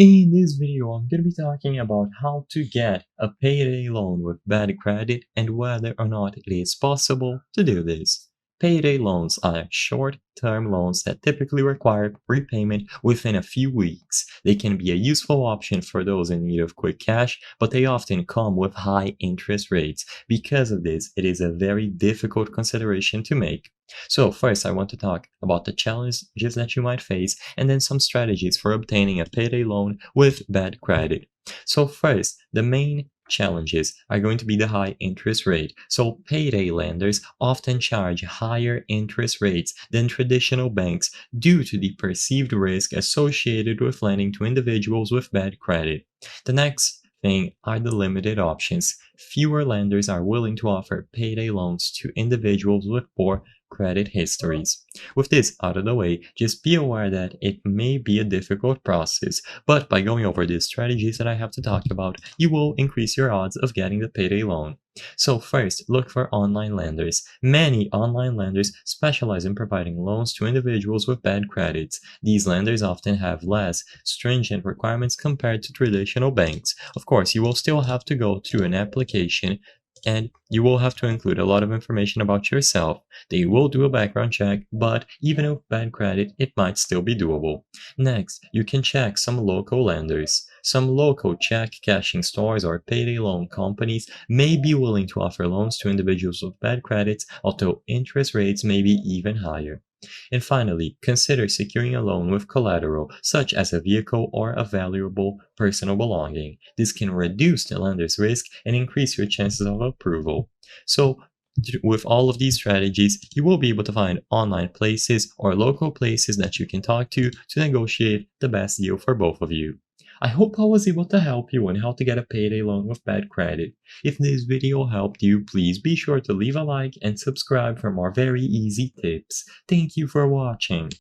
In this video, I'm going to be talking about how to get a payday loan with bad credit and whether or not it is possible to do this. Payday loans are short-term loans that typically require repayment within a few weeks. They can be a useful option for those in need of quick cash, but they often come with high interest rates. Because of this, it is a very difficult consideration to make. So first, I want to talk about the challenges that you might face and then some strategies for obtaining a payday loan with bad credit. So first, the main challenges are going to be the high interest rate. So payday lenders often charge higher interest rates than traditional banks due to the perceived risk associated with lending to individuals with bad credit. The next thing are the limited options. Fewer lenders are willing to offer payday loans to individuals with poor credit histories. With this out of the way, just be aware that it may be a difficult process, but by going over the strategies that I have to talk about, you will increase your odds of getting the payday loan. So first, look for online lenders. Many online lenders specialize in providing loans to individuals with bad credits. These lenders often have less stringent requirements compared to traditional banks. Of course, you will still have to go through an application and you will have to include a lot of information about yourself. They will do a background check, but even with bad credit, it might still be doable. Next, you can check some local lenders. Some local check cashing stores or payday loan companies may be willing to offer loans to individuals with bad credits, although interest rates may be even higher. And finally, consider securing a loan with collateral, such as a vehicle or a valuable personal belonging. This can reduce the lender's risk and increase your chances of approval. So, with all of these strategies, you will be able to find online places or local places that you can talk to negotiate the best deal for both of you. I hope I was able to help you on how to get a payday loan with bad credit. If this video helped you, please be sure to leave a like and subscribe for more very easy tips. Thank you for watching.